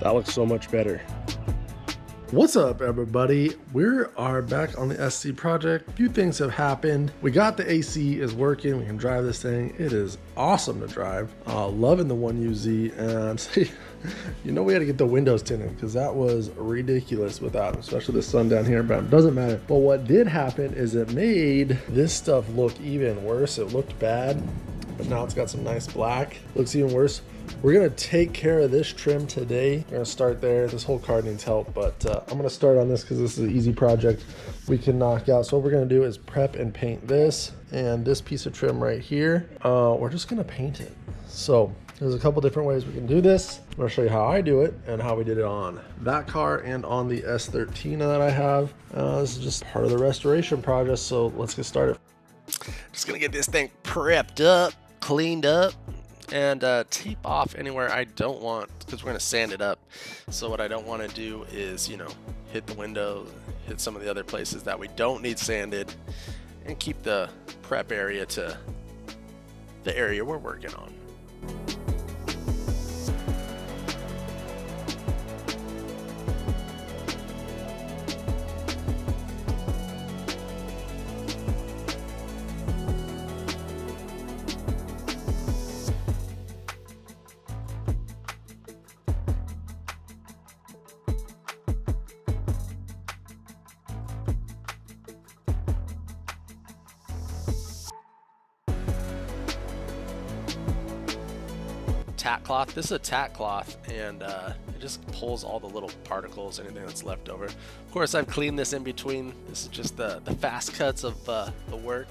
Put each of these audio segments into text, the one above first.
That looks so much better. What's up, everybody? We are back on the SC project. A few things have happened. We got the AC is working. We can drive this thing. It is awesome to drive. Loving the 1UZ. And you know, we had to get the windows tinted because that was ridiculous without them, especially the sun down here, but it doesn't matter. But what did happen is it made this stuff look even worse. It looked bad, but now it's got some nice black. Looks even worse. We're gonna take care of this trim today. We're gonna start there. This whole car needs help, but I'm gonna start on this because this is an easy project we can knock out. So what we're gonna do is prep and paint this and this piece of trim right here. We're just gonna paint it. So there's a couple different ways we can do this. I'm gonna show you how I do it and how we did it on that car and on the S13 that I have. This is just part of the restoration project, so let's get started. Just gonna get this thing prepped up, cleaned up, and tape off anywhere I don't want, because we're going to sand it up. So what I don't want to do is, you know, hit the window, hit some of the other places that we don't need sanded, and keep the prep area to the area we're working on. Tack cloth. This is a tack cloth, and it just pulls all the little particles, anything that's left over. Of course, I've cleaned this in between. This is just the fast cuts of the work.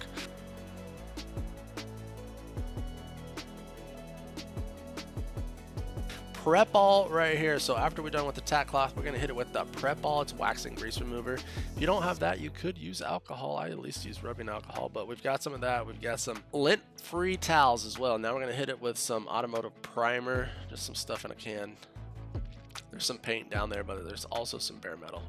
Prep all right here. So after we're done with the tack cloth, we're gonna hit it with the prep all. It's wax and grease remover. If you don't have that, you could use alcohol. I at least use rubbing alcohol, but we've got some of that. We've got some lint-free towels as well. Now we're gonna hit it with some automotive primer, just some stuff in a can. There's some paint down there, but there's also some bare metal.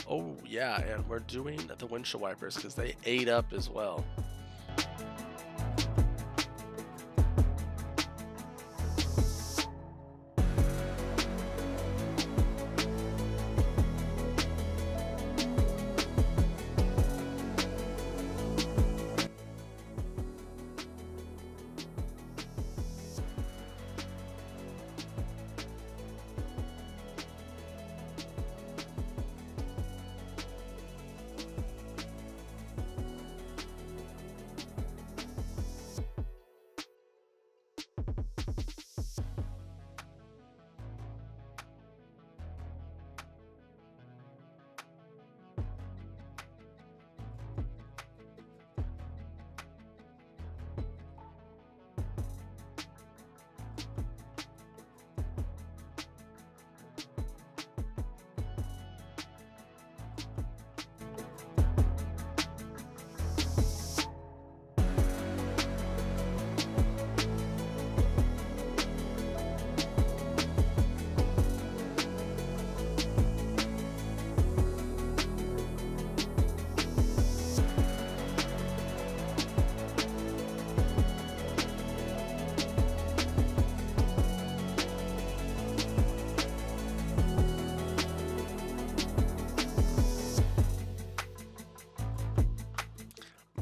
Oh yeah, and we're doing the windshield wipers because they ate up as well.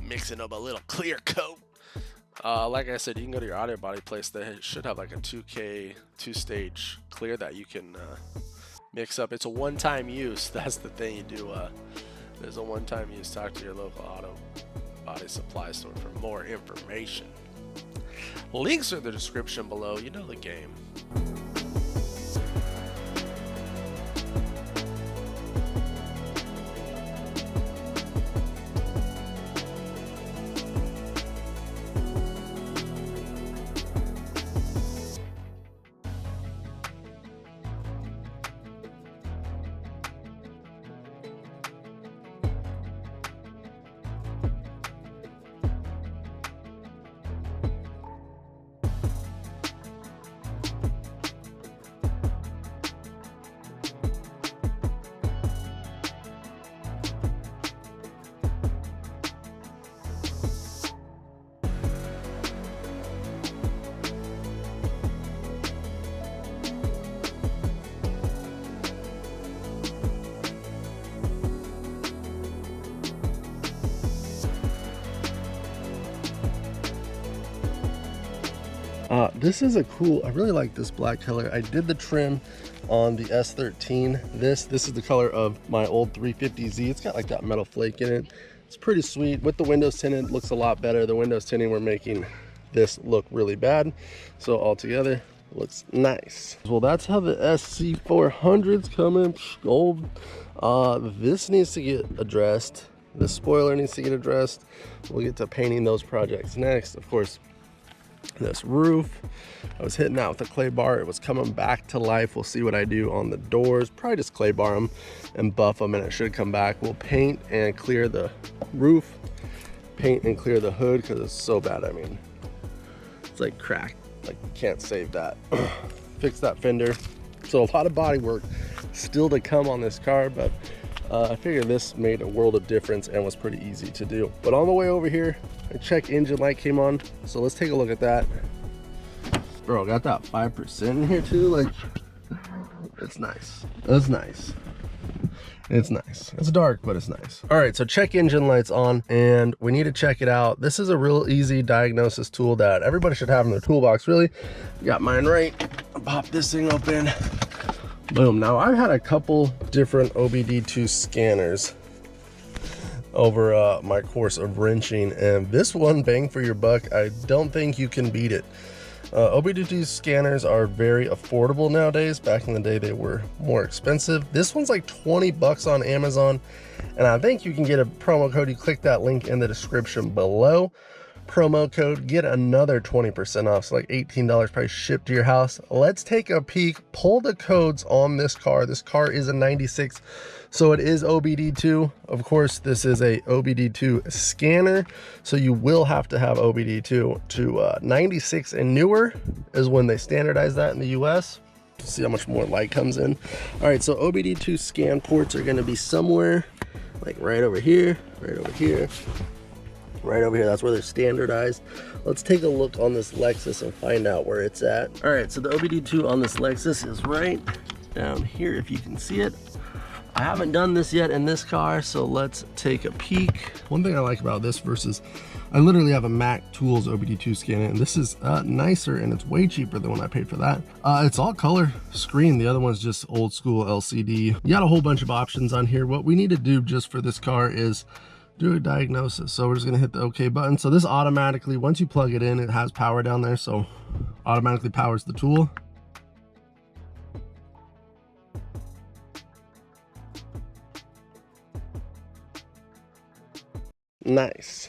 Mixing up a little clear coat. Like I said, you can go to your audio body place. They should have like a 2K 2-stage clear that you can mix up. It's a one-time use. That's the thing you do. There's a one-time use. Talk to your local auto body supply store for more information. Links are in the description below. You know the game. This is a cool, I really like this black color. I did the trim on the S13. This is the color of my old 350Z. It's got like that metal flake in it. It's pretty sweet. With the windows tinted, looks a lot better. The windows tinting were making this look really bad. So altogether, looks nice. Well, that's how the SC400's coming. Gold. This needs to get addressed. The spoiler needs to get addressed. We'll get to painting those projects next. Of course, this roof, I was hitting out with a clay bar. It was coming back to life. We'll see what I do on the doors. Probably just clay bar them and buff them, and it should come back. We'll paint and clear the roof, paint and clear the hood, because it's so bad. I mean, it's like cracked. Like, can't save that. Fix that fender. So a lot of body work still to come on this car, but I figured this made a world of difference and was pretty easy to do. But on the way over here, a check engine light came on, so let's take a look at that. Bro, got that 5% in here too. Like, it's nice. That's nice. It's nice. It's dark, but it's nice. All right, so check engine lights on, and we need to check it out. This is a real easy diagnosis tool that everybody should have in their toolbox, really. Got mine right. Pop this thing open. Boom. Now, I've had a couple different OBD2 scanners over my course of wrenching, and this one, bang for your buck, I don't think you can beat it. OBD2 scanners are very affordable nowadays. Back in the day, they were more expensive. This one's like 20 bucks on Amazon, and I think you can get a promo code. You click that link in the description below. Promo code, get another 20% off, so like $18 probably shipped to your house. Let's take a peek, pull the codes on this car. This car is a 96, so it is OBD2. Of course, this is a OBD2 scanner, so you will have to have OBD2 to 96 and newer is when they standardize that in the US. See how much more light comes in. All right, so OBD2 scan ports are gonna be somewhere like right over here, right over here, right over here. That's where they're standardized. Let's take a look on this Lexus and find out where it's at. All right, so the OBD2 on this Lexus is right down here, if you can see it. I haven't done this yet in this car, so let's take a peek. One thing I like about this versus, I literally have a Mac Tools OBD2 scanner, and this is nicer, and it's way cheaper than when I paid for that. It's all color screen. The other one's just old school LCD. You got a whole bunch of options on here. What we need to do just for this car is do a diagnosis. So we're just gonna hit the OK button. So this automatically, once you plug it in, it has power down there, so automatically powers the tool. Nice.